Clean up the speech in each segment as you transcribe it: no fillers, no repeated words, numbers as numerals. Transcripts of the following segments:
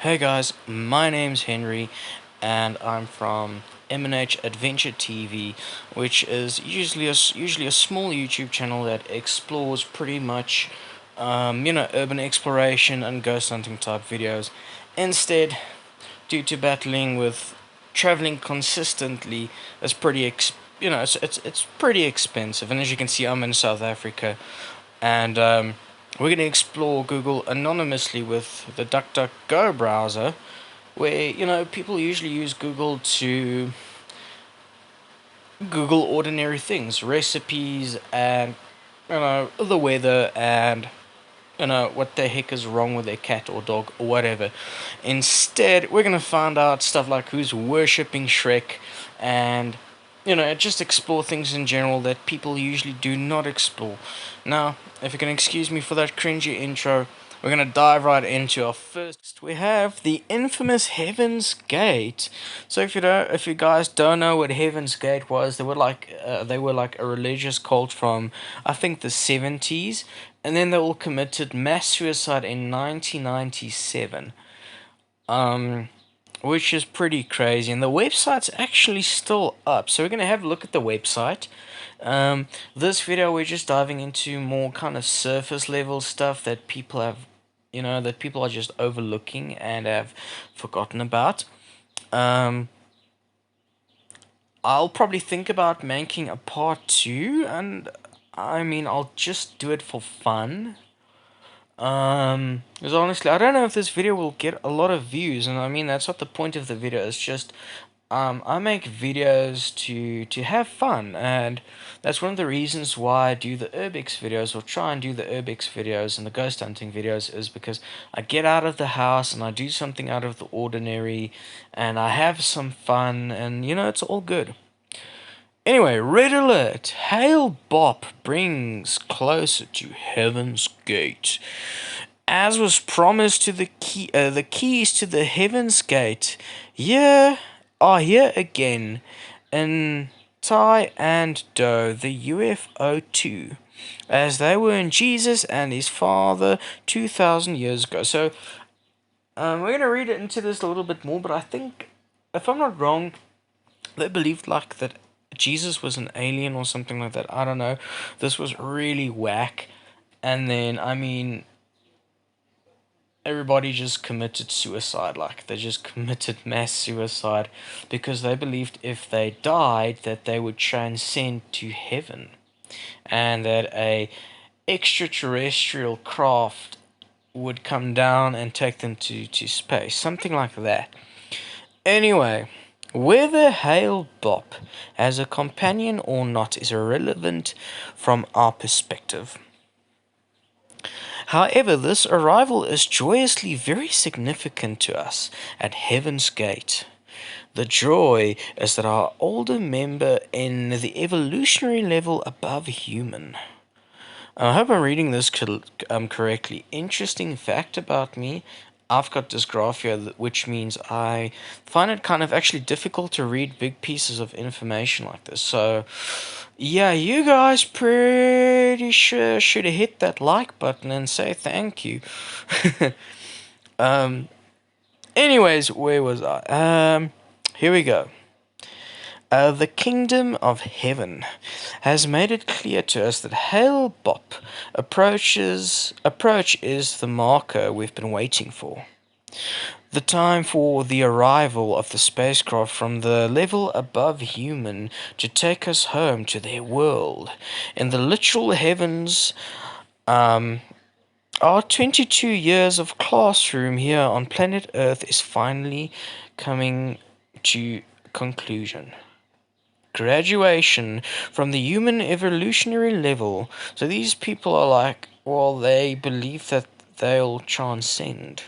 Hey guys, my name's Henry, and I'm from M&H Adventure TV, which is usually a small YouTube channel that explores pretty much, urban exploration and ghost hunting type videos. Instead, due to battling with traveling consistently, it's it's pretty expensive. And as you can see, I'm in South Africa, and we're going to explore Google anonymously with the DuckDuckGo browser, where people usually use Google to Google ordinary things, recipes, and the weather, and what the heck is wrong with their cat or dog or whatever. Instead, we're gonna find out stuff like who's worshipping Shrek, and just explore things in general that people usually do not explore. Now, if you can excuse me for that cringy intro, we're gonna dive right into our first. We have the infamous Heaven's Gate. So if you guys don't know what Heaven's Gate was, they were like a religious cult from, I think, the 70s, and then they all committed mass suicide in 1997. Which is pretty crazy, and the website's actually still up. So we're gonna have a look at the website. This video we're just diving into more kind of surface level stuff that people have, that people are just overlooking and have forgotten about. I'll probably think about making a part two, and I mean I'll just do it for fun. Because honestly, I don't know if this video will get a lot of views, and I mean that's not the point of the video. It's just, I make videos to have fun, and that's one of the reasons why I do the Urbex videos, or try and do the Urbex videos and the ghost hunting videos, is because I get out of the house and I do something out of the ordinary, and I have some fun, and it's all good. Anyway, red alert! Hale Bopp brings closer to Heaven's Gate. As was promised to the keys to the Heaven's Gate, are here again in Tai and Do, the UFO 2, as they were in Jesus and his father 2,000 years ago. So, we're gonna read it into this a little bit more, but I think, if I'm not wrong, they believed like that Jesus was an alien or something like that. I don't know. This was really whack. And then, I mean, everybody just committed suicide. Like, they just committed mass suicide because they believed if they died that they would transcend to heaven, and that a extraterrestrial craft would come down and take them to space. Something like that. Anyway, whether Hale Bopp as a companion or not is irrelevant from our perspective. However, this arrival is joyously very significant to us at Heaven's Gate. The joy is that our older member in the evolutionary level above human. I hope I'm reading this correctly. Interesting fact about me, I've got dysgraphia, which means I find it kind of actually difficult to read big pieces of information like this. So, yeah, you guys pretty sure should have hit that like button and say thank you. um, Anyways, where was I? Here we go. The kingdom of heaven has made it clear to us that Hale Bopp approach is the marker we've been waiting for. The time for the arrival of the spacecraft from the level above human to take us home to their world. In the literal heavens, our 22 years of classroom here on planet Earth is finally coming to conclusion. Graduation from the human evolutionary level. So these people are like, well, they believe that they'll transcend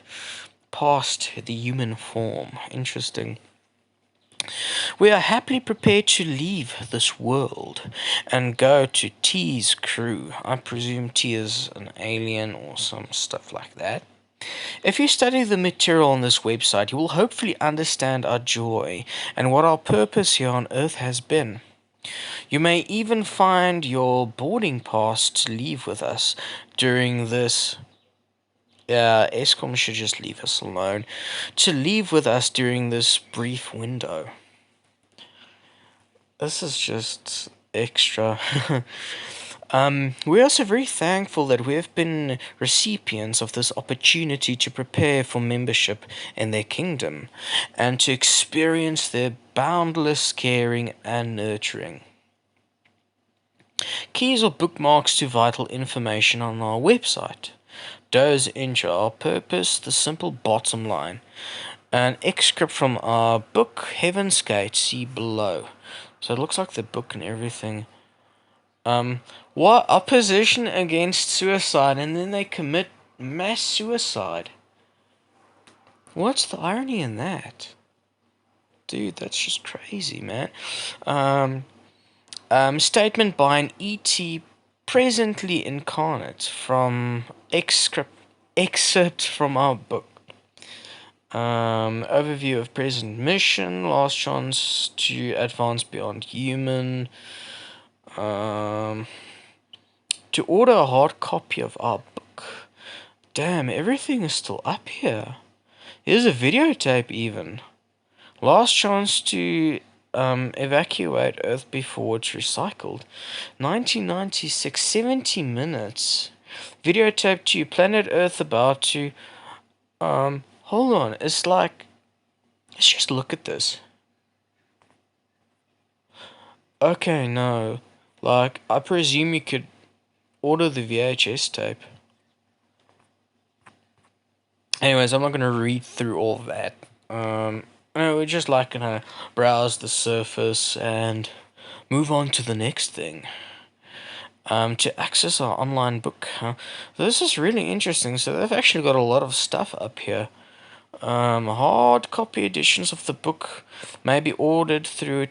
past the human form. Interesting. We are happily prepared to leave this world and go to T's crew. I presume T is an alien or some stuff like that. If you study the material on this website, you will hopefully understand our joy and what our purpose here on Earth has been. You may even find your boarding pass to leave with us during this Yeah, ESCOM should just leave us alone. To leave with us during this brief window. This is just extra. We're also very thankful that we have been recipients of this opportunity to prepare for membership in their kingdom and to experience their boundless caring and nurturing. Keys or bookmarks to vital information on our website. Does intro our purpose, the simple bottom line. An excerpt from our book, Heaven's Gate, see below. So it looks like the book and everything. What opposition against suicide, and then they commit mass suicide. What's the irony in that? Dude, that's just crazy, man. Statement by an E.T. presently incarnate from excerpt from our book. Overview of present mission, last chance to advance beyond human. To order a hard copy of our book. Damn, everything is still up here. Here's a videotape even. Last chance to evacuate Earth before it's recycled. 1996, 70 minutes. Videotape to Planet Earth about to... hold on, it's like... Let's just look at this. Okay, no. Like, I presume you could order the VHS tape. Anyways, I'm not gonna read through all of that. We're just like gonna browse the surface and move on to the next thing. To access our online book. This is really interesting. So they've actually got a lot of stuff up here. Hard copy editions of the book may be ordered through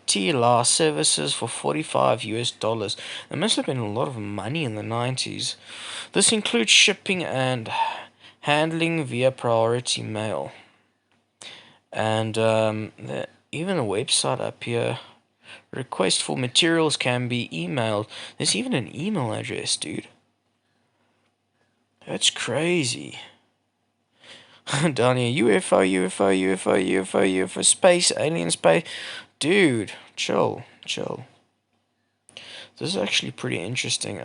TLR services for $45. There must have been a lot of money in the 90s. This includes shipping and handling via priority mail. And even a website up here. Request for materials can be emailed. There's even an email address, dude. That's crazy. Down here, UFO, space, alien space. Dude, chill. This is actually pretty interesting.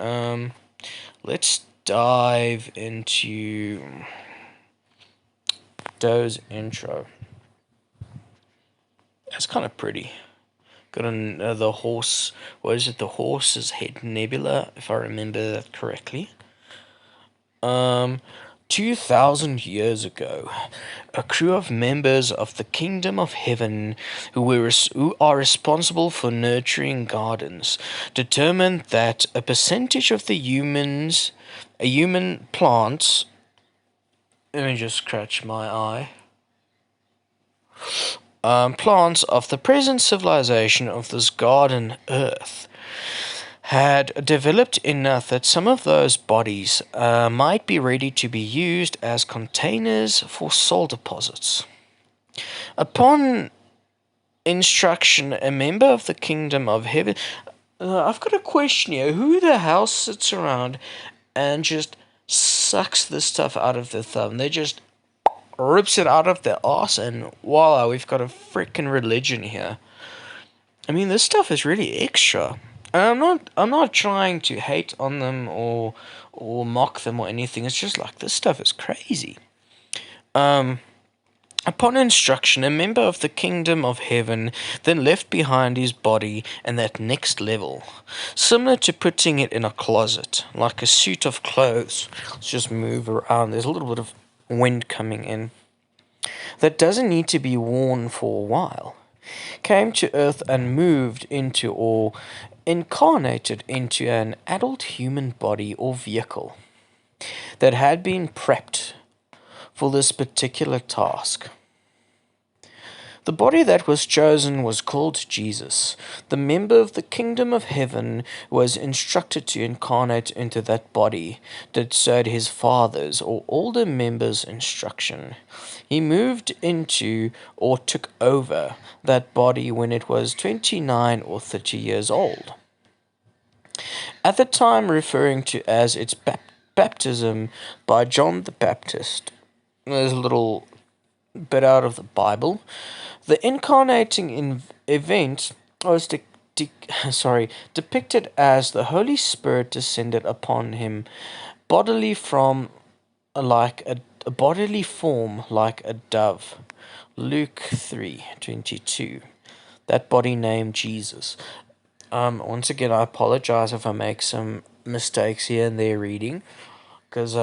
Let's dive into Doe's intro. That's kind of pretty. Got the horse. What is it? The Horse's Head Nebula, if I remember that correctly. 2,000 years ago, a crew of members of the Kingdom of Heaven who are responsible for nurturing gardens determined that a percentage of the human plants. Let me just scratch my eye. Plants of the present civilization of this garden Earth had developed enough that some of those bodies might be ready to be used as containers for soul deposits. Upon instruction, a member of the Kingdom of Heaven... I've got a question here. Who the hell sits around and just sucks this stuff out of their thumb? They just rips it out of their ass and voila, we've got a freaking religion here. I mean, this stuff is really extra. And I'm not trying to hate on them or mock them or anything. It's just like, this stuff is crazy. Upon instruction, a member of the Kingdom of Heaven then left behind his body in that next level, similar to putting it in a closet, like a suit of clothes. Let's just move around. There's a little bit of wind coming in. That doesn't need to be worn for a while. Came to Earth and moved into or incarnated into an adult human body or vehicle that had been prepped for this particular task. The body that was chosen was called Jesus. The member of the Kingdom of Heaven was instructed to incarnate into that body that served his father's or older member's instruction. He moved into or took over that body when it was 29 or 30 years old. At the time referring to as its baptism by John the Baptist. There's a little bit out of the Bible. The incarnating event was depicted as the Holy Spirit descended upon him bodily from like a bodily form like a dove. Luke 3:22. That body named Jesus. Once again, I apologize if I make some mistakes here and there reading, because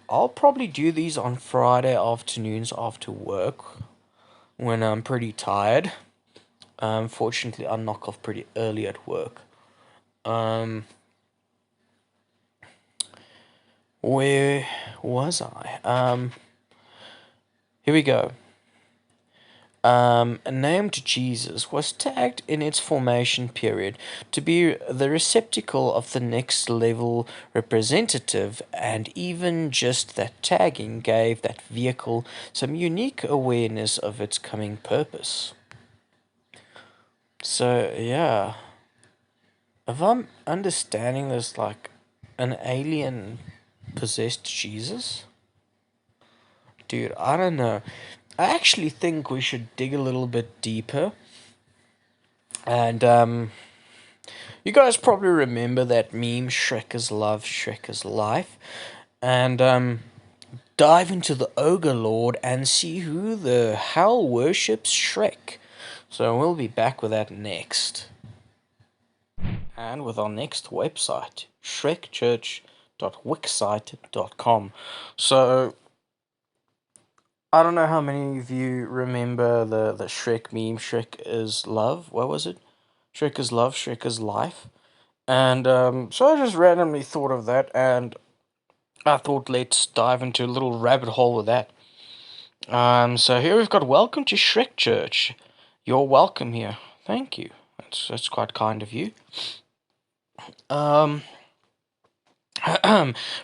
I'll probably do these on Friday afternoons after work when I'm pretty tired. Fortunately, I knock off pretty early at work. Where was I? Here we go. Named Jesus was tagged in its formation period to be the receptacle of the next level representative, and even just that tagging gave that vehicle some unique awareness of its coming purpose. So, yeah, if I'm understanding this like an alien possessed Jesus, dude, I don't know. I actually think we should dig a little bit deeper. And you guys probably remember that meme, Shrek is love, Shrek is life. And dive into the Ogre Lord and see who the hell worships Shrek. So we'll be back with that next. And with our next website, shrekchurch.wixsite.com. So I don't know how many of you remember the Shrek meme, Shrek is love. What was it? Shrek is love, Shrek is life. And so I just randomly thought of that, and I thought let's dive into a little rabbit hole with that. So here we've got welcome to Shrek Church. You're welcome here. Thank you. That's quite kind of you.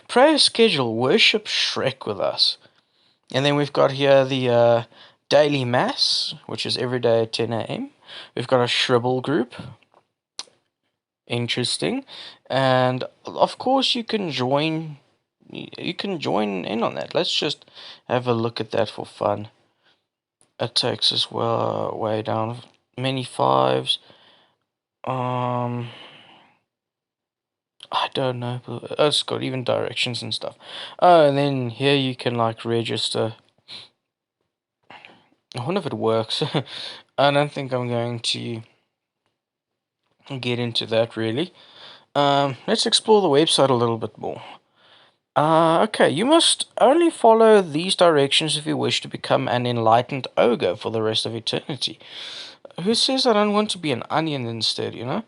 Prayer schedule, worship Shrek with us. And then we've got here the daily mass, which is every day at 10 a.m. We've got a Shribble group. Interesting. And of course you can join in on that. Let's just have a look at that for fun. It takes us way down. Many fives. I don't know. But it's got even directions and stuff. Oh, and then here you can like register. I wonder if it works. I don't think I'm going to get into that really. Let's explore the website a little bit more. Okay, you must only follow these directions if you wish to become an enlightened ogre for the rest of eternity. Who says I don't want to be an onion instead, you know?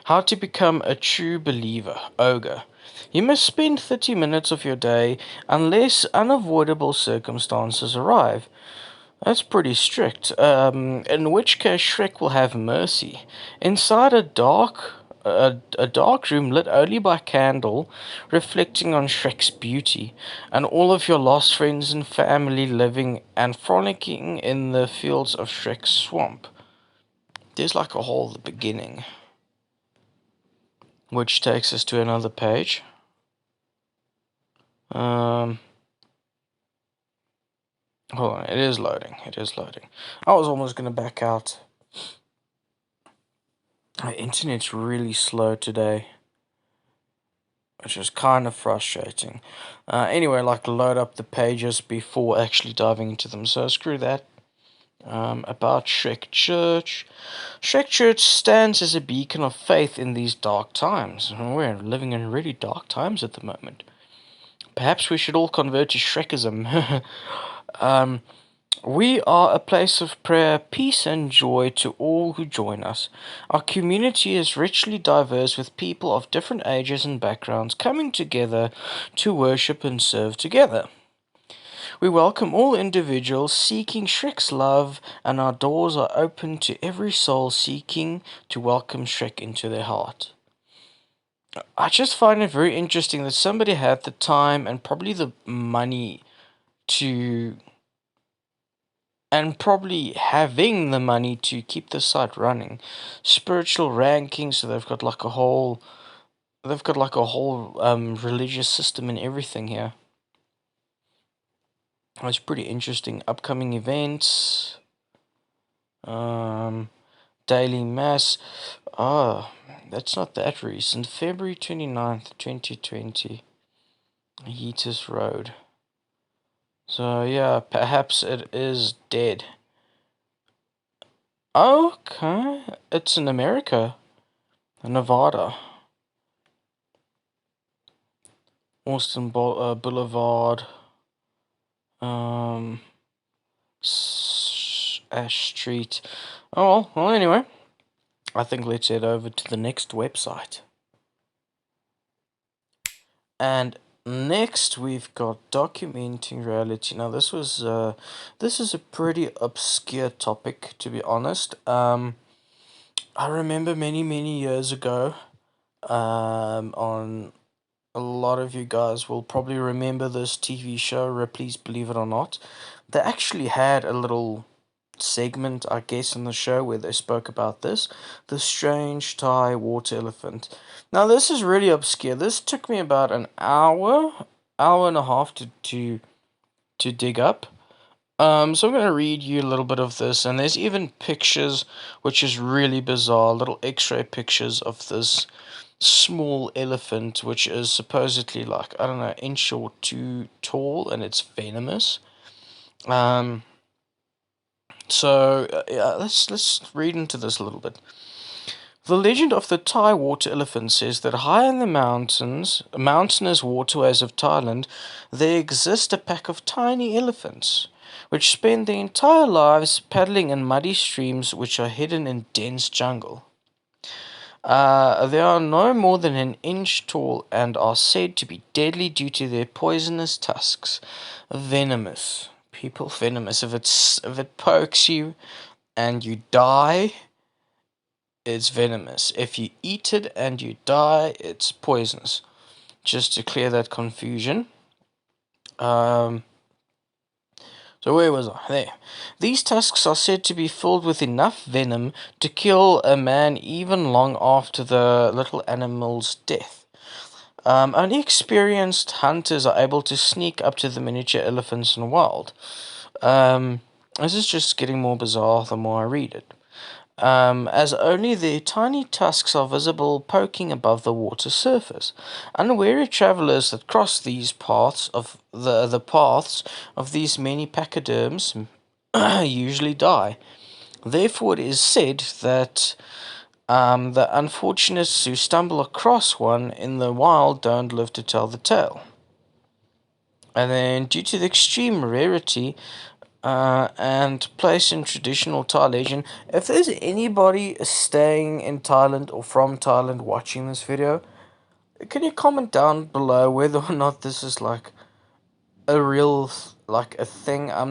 How to become a true believer, ogre. You must spend 30 minutes of your day unless unavoidable circumstances arrive. That's pretty strict. In which case Shrek will have mercy. Inside a dark room lit only by candle, reflecting on Shrek's beauty, and all of your lost friends and family living and frolicking in the fields of Shrek's swamp. There's like a whole the beginning, which takes us to another page. Hold on, it is loading. I was almost gonna back out. My internet's really slow today, which is kind of frustrating. Anyway, like load up the pages before actually diving into them, so screw that. About Shrek Church. Shrek Church stands as a beacon of faith in these dark times. We're living in really dark times at the moment. Perhaps we should all convert to Shrekism. We are a place of prayer, peace, and joy to all who join us. Our community is richly diverse with people of different ages and backgrounds coming together to worship and serve together. We welcome all individuals seeking Shrek's love, and our doors are open to every soul seeking to welcome Shrek into their heart. I just find it very interesting that somebody had the time and probably the money to, and probably having the money to keep the site running. Spiritual rankings, so they've got like a whole they've got like a whole religious system and everything here. It's pretty interesting. Upcoming events, daily mass. Oh, that's not that recent. February 29th, 2020. Heaters Road. So yeah, perhaps it is dead. Okay, it's in America, Nevada. Austin Boulevard. Um, Ash Street. Oh, well, anyway, I think let's head over to the next website. And next we've got documenting reality. Now this is a pretty obscure topic, to be honest. I remember many years ago, on a lot of you guys will probably remember this TV show, Ripley's Believe It or Not. They actually had a little segment, I guess, in the show where they spoke about this, the strange Thai water elephant. Now, this is really obscure. This took me about an hour and a half to dig up. So I'm going to read you a little bit of this, and there's even pictures, which is really bizarre, little x-ray pictures of this small elephant, which is supposedly like, I don't know, inch or two tall, and it's venomous. Yeah, let's read into this a little bit. The legend of the Thai water elephant says that high in the mountainous waterways of Thailand, there exists a pack of tiny elephants, which spend their entire lives paddling in muddy streams which are hidden in dense jungle. They are no more than an inch tall and are said to be deadly due to their poisonous tusks. Venomous. People, venomous. If it pokes you and you die, it's venomous. If you eat it and you die, it's poisonous. Just to clear that confusion. So where was I? There. These tusks are said to be filled with enough venom to kill a man even long after the little animal's death. Only experienced hunters are able to sneak up to the miniature elephants in the wild. This is just getting more bizarre the more I read it. As only their tiny tusks are visible poking above the water surface. Unwary travelers that cross these paths of the paths of these many pachyderms usually die. Therefore, it is said that the unfortunates who stumble across one in the wild don't live to tell the tale. And then, due to the extreme rarity and place in traditional Thai legend. If there's anybody staying in Thailand or from Thailand watching this video, can you comment down below whether or not this is like a real, like a thing? I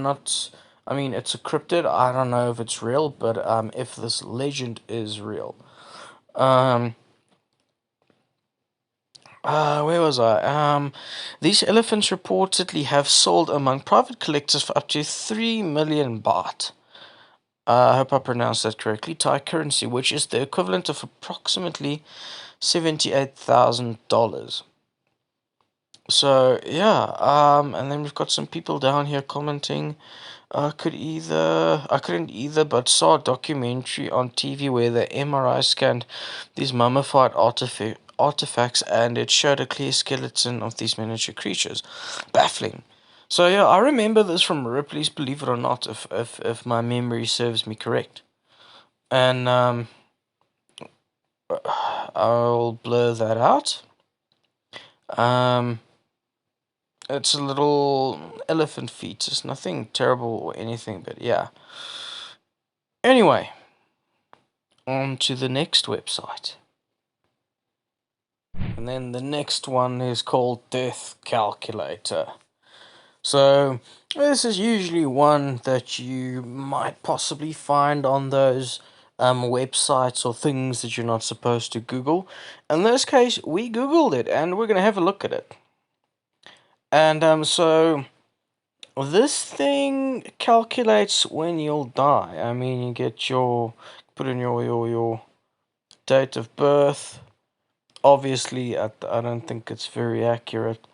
mean, it's a cryptid. I don't know if it's real, but if this legend is real. Where was I? These elephants reportedly have sold among private collectors for up to 3 million baht. I hope I pronounced that correctly. Thai currency, which is the equivalent of approximately $78,000. So yeah, and then we've got some people down here commenting. I couldn't either, but saw a documentary on TV where the MRI scanned these mummified artifacts, and it showed a clear skeleton of these miniature creatures. Baffling. So yeah, I remember this from Ripley's Believe It or Not, if my memory serves me correct. And I'll blur that out. It's a little elephant fetus, nothing terrible or anything, but yeah. Anyway, on to the next website. And then the next one is called Death Calculator. So, this is usually one that you might possibly find on those websites or things that you're not supposed to Google. In this case, we Googled it, and we're going to have a look at it. And so, this thing calculates when you'll die. I mean, you get put in your date of birth, obviously, I don't think it's very accurate.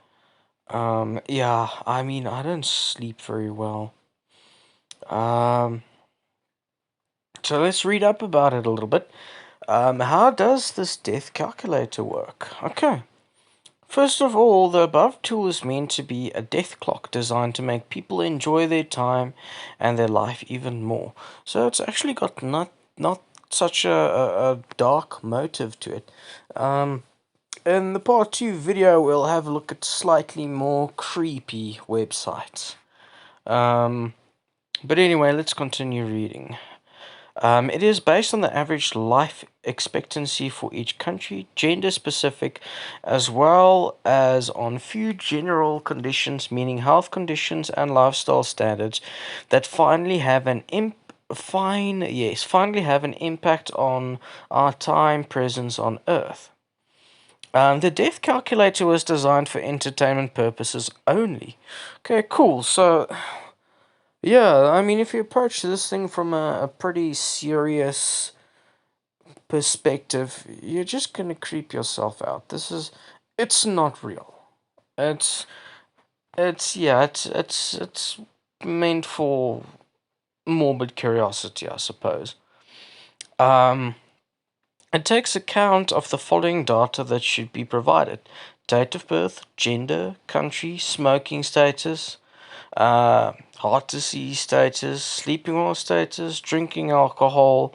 Yeah, I mean, I don't sleep very well. Um, so let's read up about it a little bit. How does this death calculator work? Okay. First of all, the above tool is meant to be a death clock designed to make people enjoy their time and their life even more. So it's actually got not such a dark motive to it. In the part 2 video, we'll have a look at slightly more creepy websites. But anyway, let's continue reading. It is based on the average life expectancy for each country, gender specific, as well as on few general conditions, meaning health conditions and lifestyle standards, that finally have an finally have an impact on our time presence on Earth. The death calculator was designed for entertainment purposes only. Okay, cool. So yeah, I mean, if you approach this thing from a pretty serious perspective, you're just gonna creep yourself out. It's not real. It's, it's meant for morbid curiosity, I suppose. Um, it takes account of the following data that should be provided: date of birth, gender, country, smoking status, heart disease status, sleeping well status, drinking alcohol,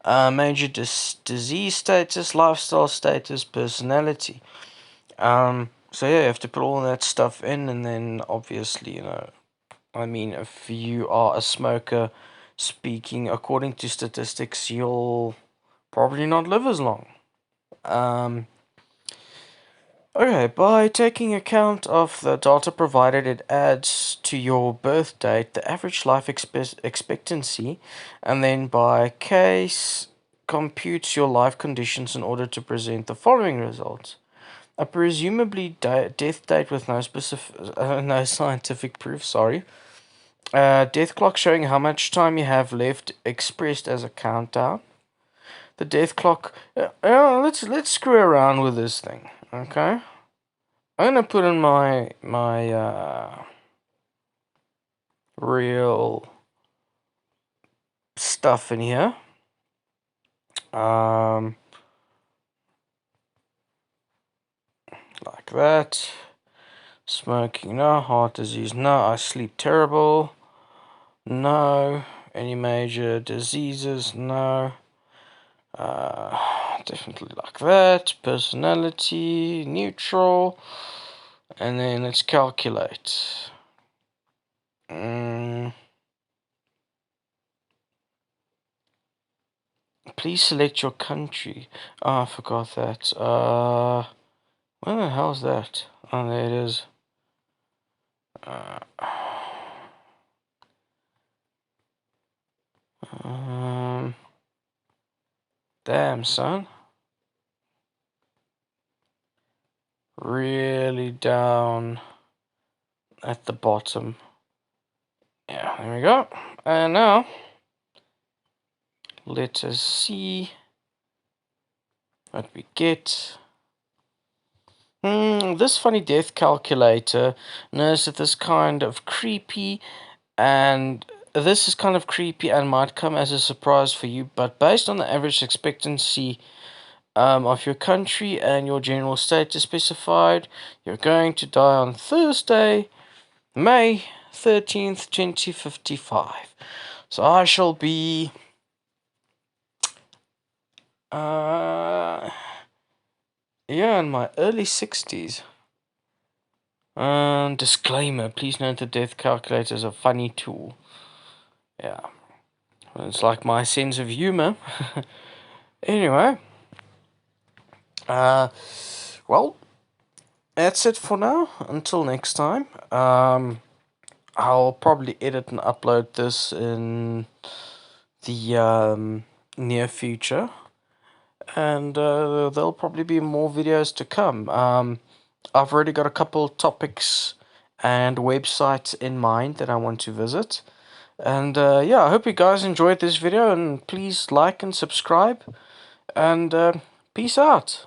major disease status, lifestyle status, personality. So yeah, you have to put all that stuff in, and then obviously, I mean, if you are a smoker, speaking according to statistics, you'll probably not live as long. Um, Okay, by taking account of the data provided, it adds to your birth date the average life expectancy, and then by case computes your life conditions in order to present the following results. A presumably death date with no specific, no scientific proof. Sorry. Death clock showing how much time you have left, expressed as a countdown. The death clock. Let's screw around with this thing. Okay. I'm gonna put in my real stuff in here. Like that. Smoking, no. Heart disease, no. I sleep terrible, no. Any major diseases, no. Definitely like that. Personality, neutral. And then let's calculate. Please select your country. Oh, I forgot that. Where the hell is that? Oh, there it is. Damn, son. Really down at the bottom. Yeah, there we go. And now, let us see what we get. This funny death calculator knows that this kind of creepy and this is kind of creepy and might come as a surprise for you, but based on the average expectancy of your country and your general status specified, you're going to die on Thursday, May 13th, 2055. So I shall be yeah, in my early 60s. Disclaimer, please note the death calculator is a funny tool. Yeah. It's like my sense of humor. Anyway. Well, that's it for now. Until next time. I'll probably edit and upload this in the near future. And there'll probably be more videos to come. I've already got a couple topics and websites in mind that I want to visit. And yeah, I hope you guys enjoyed this video, and please like and subscribe. And peace out.